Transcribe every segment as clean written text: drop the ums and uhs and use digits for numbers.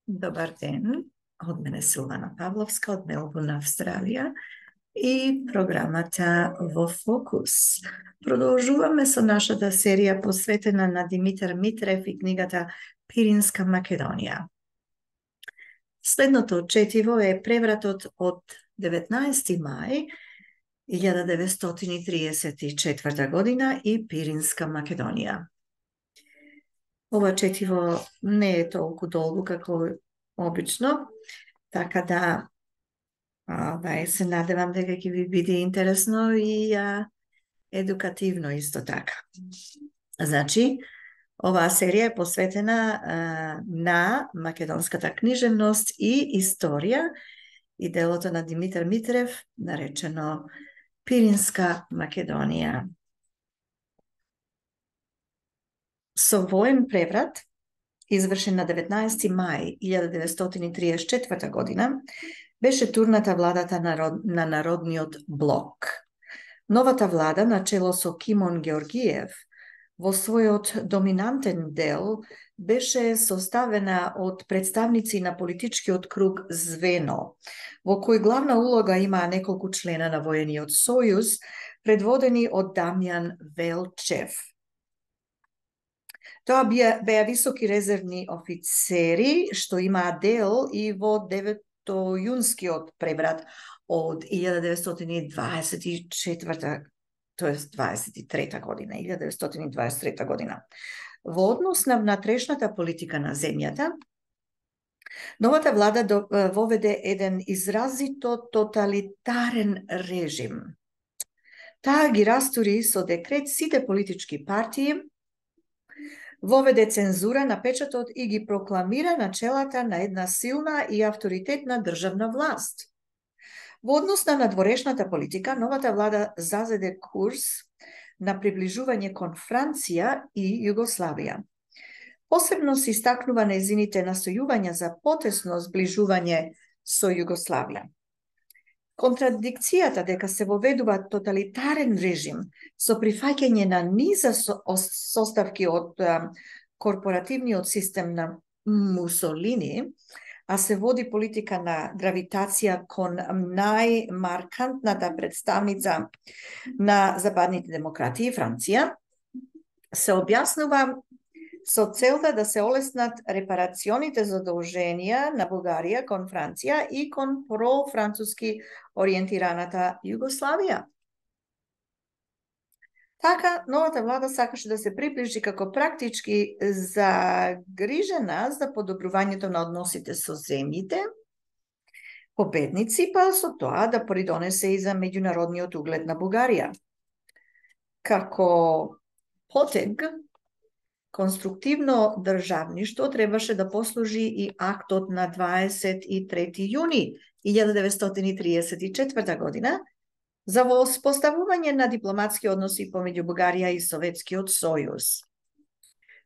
Добар ден, од мене Силвана Павловска, од Мелбурн, Австралија и програмата Во Фокус. Продолжуваме со нашата серија посветена на Димитар Митрев и книгата Пиринска Македонија. Следното четиво е превратот од 19. мај 1934 година и Пиринска Македонија. Ова четиво не е толку долго како обично, така да се надевам дека ќе ви биде интересно и едукативно исто така. Значи, оваа серија е посветена на македонската книжевност и историја и делото на Димитар Митрев, наречено Пиринска Македонија. Со воен преврат, извршен на 19. мај 1934 година, беше турната владата на Народниот блок. Новата влада, начело со Кимон Георгиев, во својот доминантен дел беше составена од представници на политичкиот круг Звено, во кој главна улога имаа неколку члена на воениот сојуз, предводени од Дамјан Велчев. Тоа беа високи резервни офицери, што имаа дел и во 9-јунскиот преврат од 1924, тоест 23 година, 1923 година. Во однос на внатрешната политика на земјата, новата влада воведе еден изразито тоталитарен режим. Таа ги растури со декрет сите политички партии, воведе цензура на печатот и ги прокламира начелата на една силна и авторитетна државна власт. Во однос на надворешната политика, новата влада зазеде курс на приближување кон Франција и Југославија. Посебно се истакнува нејзините настојувања за потесно зближување со Југославија. Контрадикцијата дека се воведува тоталитарен режим со прифаќање на низа составки од корпоративниот систем на Мусолини, а се води политика на гравитација кон најмаркантната представница на западните демократии, Франција, се објаснува со целта да се олеснат репарационите задолженија на Бугарија кон Франција и кон профранцуски ориентираната Југославија. Така, новата влада сакаше да се приближи како практички загрижена за подобрувањето на односите со земјите, победници, па со тоа да придонесе и за меѓународниот углед на Бугарија. Како потег, конструктивно државништво требаше да послужи и актот на 23. јуни 1934 година за воспоставување на дипломатски односи помеѓу Бугарија и Советскиот сојуз.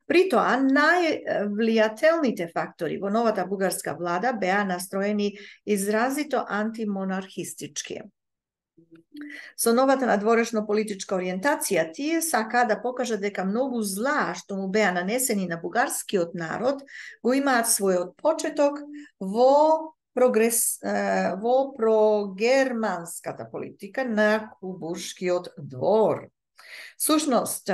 При тоа, највлијателните фактори во новата бугарска влада беа настроени изразито антимонархистички. Со новата надворешно политичка ориентација, тие сакаа да покажат дека многу зла што му беа нанесени на бугарскиот народ го имаат својот почеток во прогерманската политика на Кубуршкиот двор. Сушност,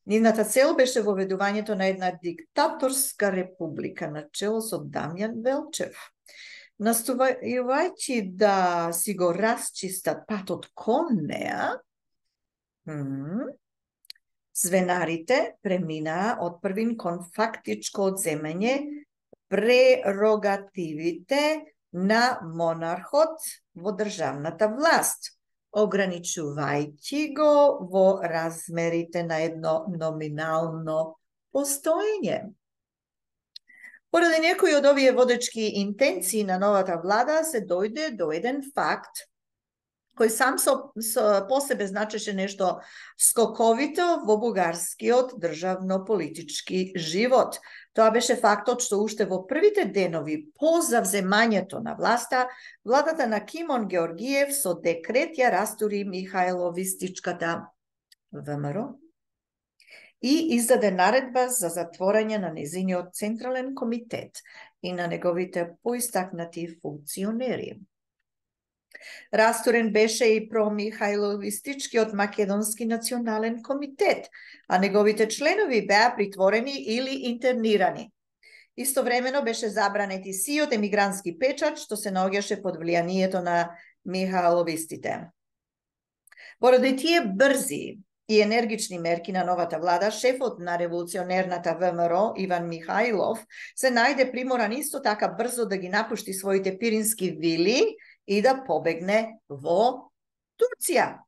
нивната цел беше воведувањето на една диктаторска република на чело со Дамјан Велчев. Настојувајќи да си го расчистат патот кон неа, звенарите преминаа од првин кон фактичко одземање прерогативите на монархот во државната власт, ограничувајќи го во размерите на едно номинално постоење. Поради некои од овие водечки интенции на новата влада се дојде до еден факт кој сам по себе значеше нешто скоковито во бугарскиот државно-политички живот. Тоа беше фактот што уште во првите денови по завземањето на власта, владата на Кимон Георгиев со декрет ја растури Михајловистичката ВМРО и издаде наредба за затворање на незиниот централен комитет и на неговите поистакнати функционери. Растурен беше и промихајловистичкиот македонски национален комитет, а неговите членови беа притворени или интернирани. Истовремено беше забранет и сиот емигрантски печат, што се наоѓаше под влијанието на михајловистите. Поради тие брзи и енергични мерки на новата влада, шефот на револуционерната ВМРО, Иван Михајлов, се најде приморан исто така брзо да ги напушти своите пирински вили и да побегне во Турција.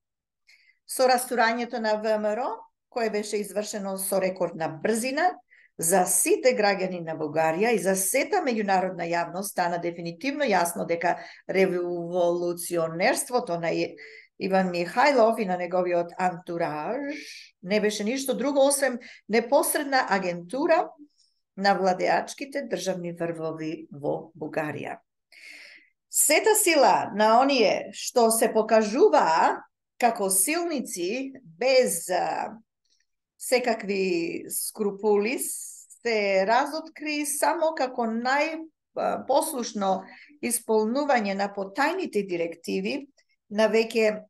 Со растурањето на ВМРО, кое беше извршено со рекордна брзина, за сите граѓани на Бугарија и за сета меѓународна јавност стана дефинитивно јасно дека револуционерството на Иван Михајлов и на неговиот антураж не беше ништо друго освен непосредна агентура на владеачките државни врвови во Бугарија. Сета сила на оние што се покажуваа како силници без секакви скрупули се разоткри само како најпослушно исполнување на потајните директиви на веќе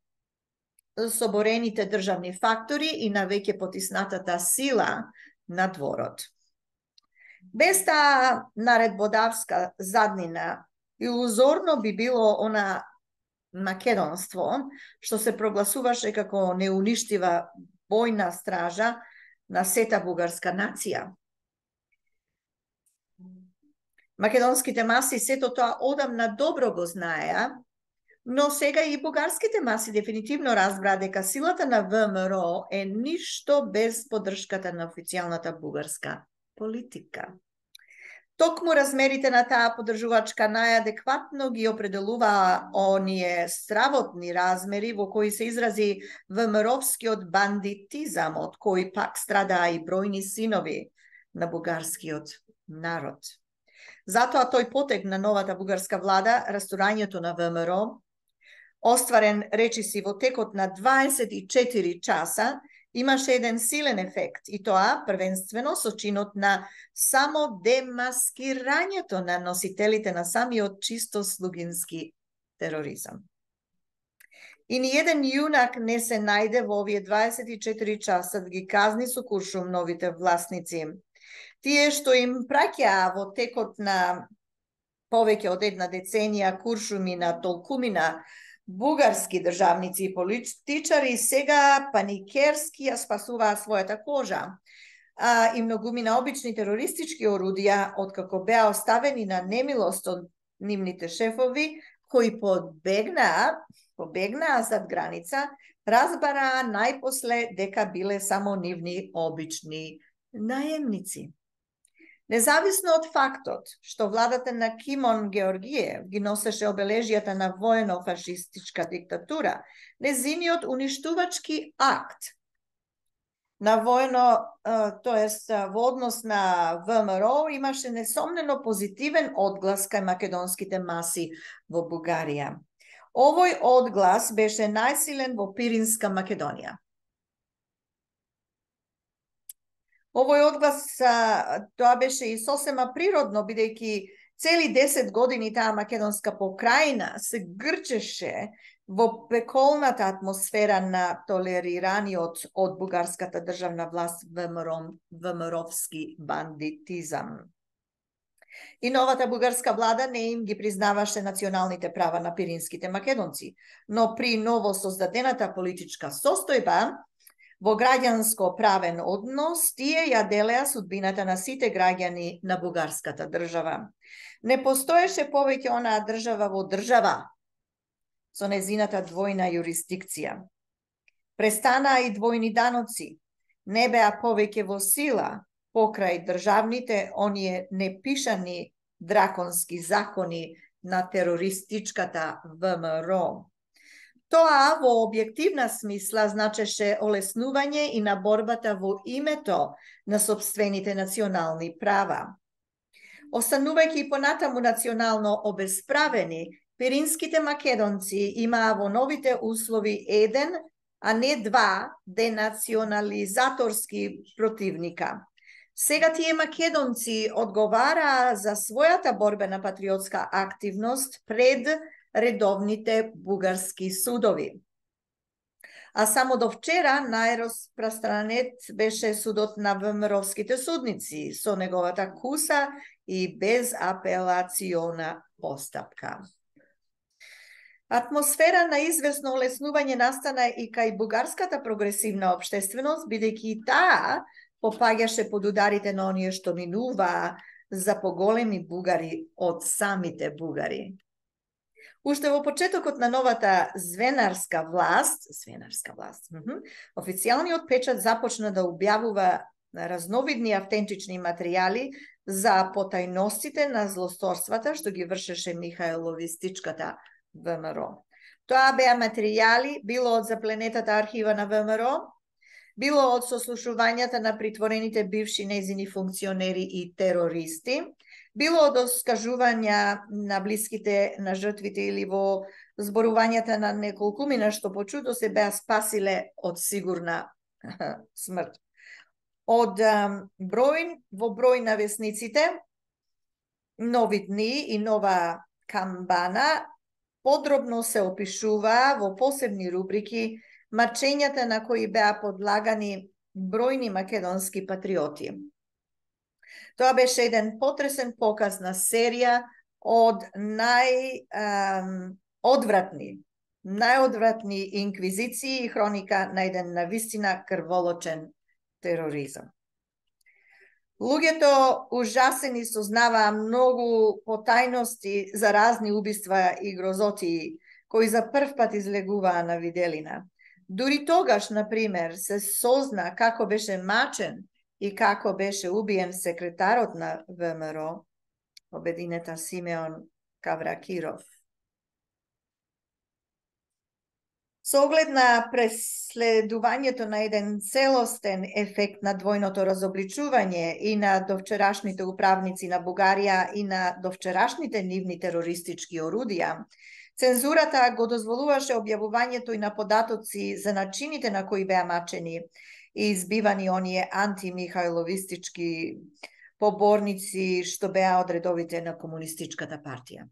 соборените државни фактори и на веќе потиснатата сила на дворот. Без таа наредбодавска заднина, илузорно би било она македонство што се прогласуваше како неуништива бојна стража на сета бугарска нација. Македонските маси сето тоа одамна добро го знаеа, но сега и бугарските маси дефинитивно разбраа дека силата на ВМРО е ништо без поддршката на официјалната бугарска политика. Токму размерите на таа поддржувачка најадекватно ги определуваа оние стравотни размери во кои се изрази ВМРО-вскиот бандитизам, од кој пак страдаа и бројни синови на бугарскиот народ. Затоа тој потег на новата бугарска влада, растурањето на ВМРО, остварен речиси во текот на 24 часа, имаше еден силен ефект, и тоа првенствено со чинот на само демаскирањето на носителите на самиот чисто слугински тероризам. И ни еден јунак не се најде во овие 24 часа да ги казни со куршум новите власници. Тие што им праќаа во текот на повеќе од една деценија куршуми на толкумина бугарски државници и политичари, сега паникерски ја спасуваа својата кожа. И многумина обични терористички орудија, откако беа оставени на немилост од нивните шефови, кои побегнаа зад граница, разбараа најпосле дека биле само нивни обични наемници. Независно од фактот што владата на Кимон Георгиев ги носеше обележјата на воено-фашистичка диктатура, незиниот уништувачки акт на воено, тоест во однос на ВМРО, имаше несомнено позитивен одглас кај македонските маси во Бугарија. Овој одглас беше најсилен во Пиринска Македонија. Овој одглас, тоа беше и сосема природно, бидејќи цели 10 години таа македонска покрајна се грчеше во пеколната атмосфера на толерираниот од бугарската државна власт ВМРО-вски бандитизам. И новата бугарска влада не им ги признаваше националните права на пиринските македонци, но при ново создадената политичка состојба во граѓанско правен однос, тие ја делеа судбината на сите граѓани на бугарската држава. Не постоеше повеќе онаа држава во држава со незината двојна юрисдикција. Престанаа и двојни даноци, не беа повеќе во сила покрај државните оние непишани драконски закони на терористичката ВМРО. Тоа во објективна смисла значеше олеснување и на борбата во името на собствените национални права. Останувајќи и понатаму национално обесправени, пиринските македонци имаа во новите услови еден, а не два денационализаторски противника. Сега тие македонци одговара за својата борбена патриотска активност пред редовните бугарски судови. А само до вчера најраспространет беше судот на ВМРО-вските судници со неговата куса и безапелациона постапка. Атмосфера на известно олеснување настана и кај бугарската прогресивна општественост, бидејќи и таа попаѓаше под ударите на оние што минува за поголеми бугари од самите бугари. Уште во почетокот на новата звенарска власт, официјалниот печат започна да објавува разновидни автентични материјали за потајностите на злосторствата што ги вршеше Михајловистичката ВМРО. Тоа беа материјали било од запленетата архива на ВМРО, било од сослушувањата на притворените бивши нејзини функционери и терористи, било од оскажувања на блиските на жртвите или во зборувањата на неколкумина што по чудо се беа спасиле од сигурна смрт. Од број на весниците, Нови дни и Нова камбана подробно се опишува во посебни рубрики мачењата на кои беа подлагани бројни македонски патриоти. Тоа беше еден потресен показ на серија од најодвратни инквизиции и хроника на еден навистина крволочен тероризам. Луѓето ужасени сознаваа многу потајности за разни убиства и грозотии, кои за прв пат излегуваа на виделина. Дури тогаш, например, се созна како беше мачен и како беше убиен секретарот на ВМРО, обединета Симеон Кавракиров. Со оглед на преследувањето на еден целостен ефект на двојното разобличување и на довчерашните управници на Бугарија и на довчерашните нивни терористички орудија, цензурата го дозволуваше објавувањето и на податоци за начините на кои беа мачени и избивани оние антимихајловистички поборници што беа од редовите на комунистичката партија.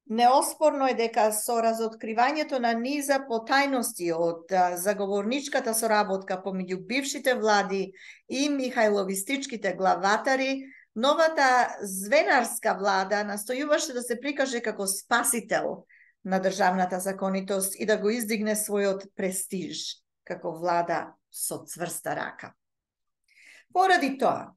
Неоспорно е дека со разоткривањето на низа потајности од заговорничката соработка помеѓу бившите влади и михајловистичките главатари, новата звенарска влада настојуваше да се прикаже како спасител на државната законитост и да го издигне својот престиж како влада со цврста рака. Поради тоа,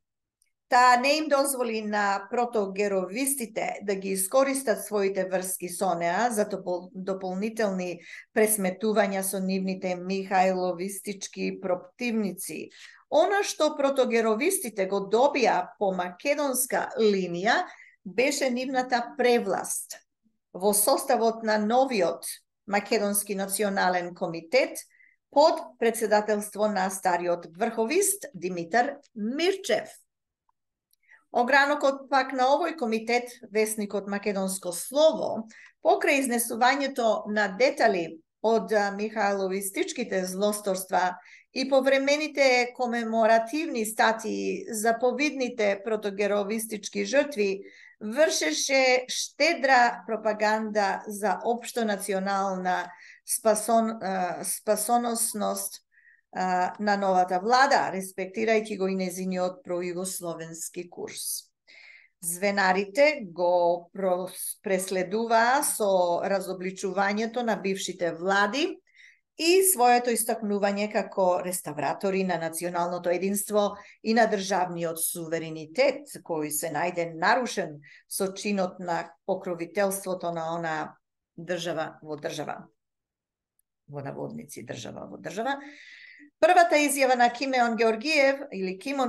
таа не им дозволи на протогеровистите да ги искористат своите врски со неа за дополнителни пресметувања со нивните михајловистички противници. Она што протогеровистите го добија по македонска линија беше нивната превласт во составот на новиот Македонски национален комитет под председателство на стариот врховист Димитар Мирчев. Огранокот пак на овој комитет, весникот Македонско слово, покрај изнесувањето на детали од михајловистичките злосторства и повремените комеморативни статии за повидните протогеровистички жртви, вршеше штедра пропаганда за општо национална спасоносност на новата влада, респектирајќи го и незиниот пројугословенски курс. Звенарите го преследуваа со разобличувањето на бившите влади и своето истакнување како реставратори на националното единство и на државниот суверенитет, кој се најде нарушен со чинот на покровителството на она држава во држава. Во наводници држава во држава. Првата изјава на Кимон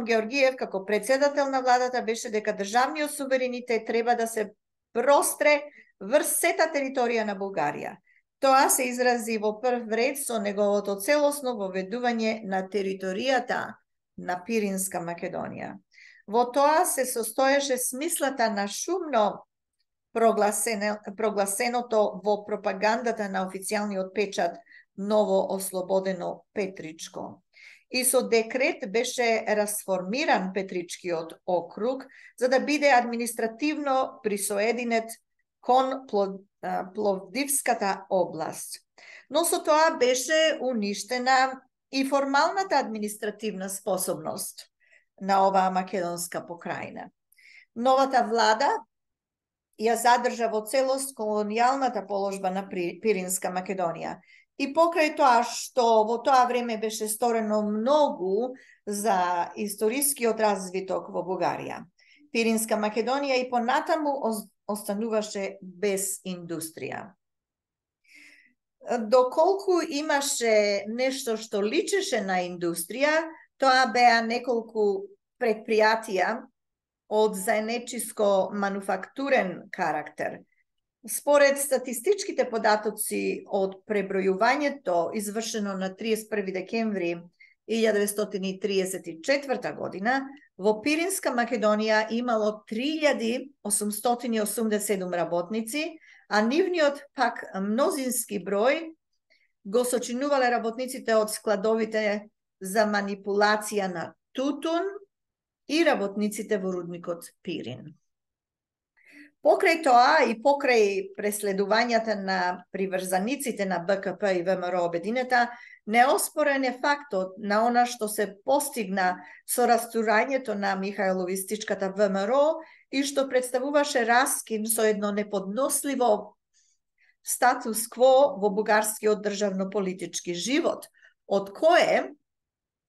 Георгиев како председател на владата беше дека државниот суверенитет треба да се простре врз сета територија на Бугарија. Тоа се изрази во прв ред со неговото целосно воведување на територијата на Пиринска Македонија. Во тоа се состоеше смислата на шумно прогласеното во пропагандата на официјалниот печат ново ослободено Петричко. И со декрет беше расформиран Петричкиот округ за да биде административно присоединет кон Пловдивската област. Но со тоа беше уништена и формалната административна способност на оваа македонска покрајна. Новата влада ја задржа во целост колонијалната положба на Пиринска Македонија. И покрај тоа што во тоа време беше сторено многу за историскиот развиток во Бугарија, Пиринска Македонија и понатаму остануваше без индустрија. Доколку имаше нешто што личеше на индустрија, тоа беа неколку предпријатија од заедничко мануфактурен карактер. Според статистичките податоци од пребројувањето извршено на 31 декември 1934 година, во Пиринска Македонија имало 3887 работници, а нивниот пак мнозински број го сочинувале работниците од складовите за манипулација на тутун и работниците во рудникот Пирин. Покрај тоа и покрај преследувањата на приврзаниците на БКП и ВМРО обединета, неоспорен е фактот на она што се постигна со растурањето на Михајловистичката ВМРО и што представуваше раскин со едно неподносливо статус-кво во бугарскиот државно-политички живот, од кое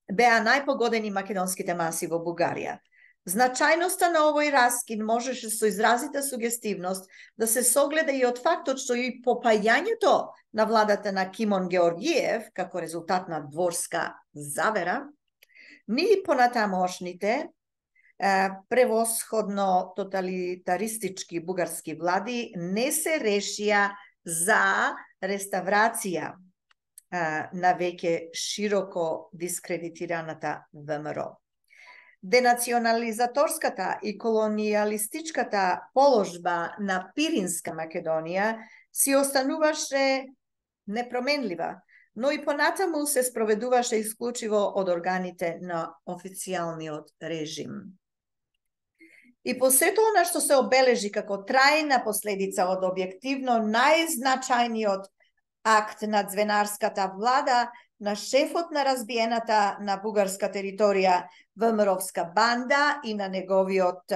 беа најпогодени македонските маси во Бугарија. Значајноста на овој раскин можеше со изразита сугестивност да се согледа и од фактот што и попајањето на владата на Кимон Георгиев како резултат на дворска завера, ни понатамошните превосходно тоталитаристички бугарски влади не се решија за реставрација на веќе широко дискредитираната ВМРО. Денационализаторската и колонијалистичката положба на Пиринска Македонија си остануваше непроменлива, но и понатаму се спроведуваше исклучиво од органите на официјалниот режим. И по сето она што се обележи како трајна последица од објективно најзначајниот акт на звенарската влада на шефот на разбиената на бугарска територија ВМРО-вска банда и на неговиот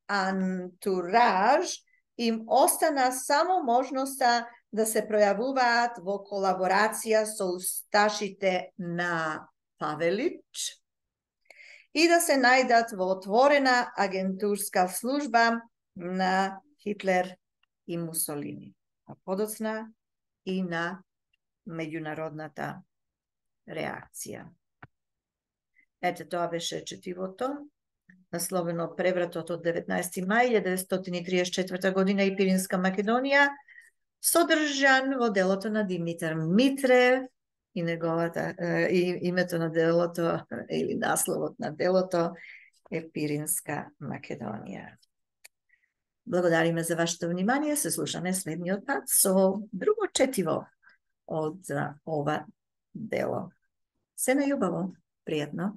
антураж, им остана само можноста да се пројавуваат во колаборација со усташите на Павелич и да се најдат во отворена агентурска служба на Хитлер и Мусолини, а подоцна и на меѓународната реакција. Ете, тоа беше четивото, насловено Превратот од 19. мај 1934 година и Пиринска Македонија, содржан во делото на Димитар Митрев и неговата името на делото или насловот на делото е Пиринска Македонија. Благодариме за вашето внимание. Се слушаме следниот пат со друго четиво од ова дело. Се најубаво, пријатно.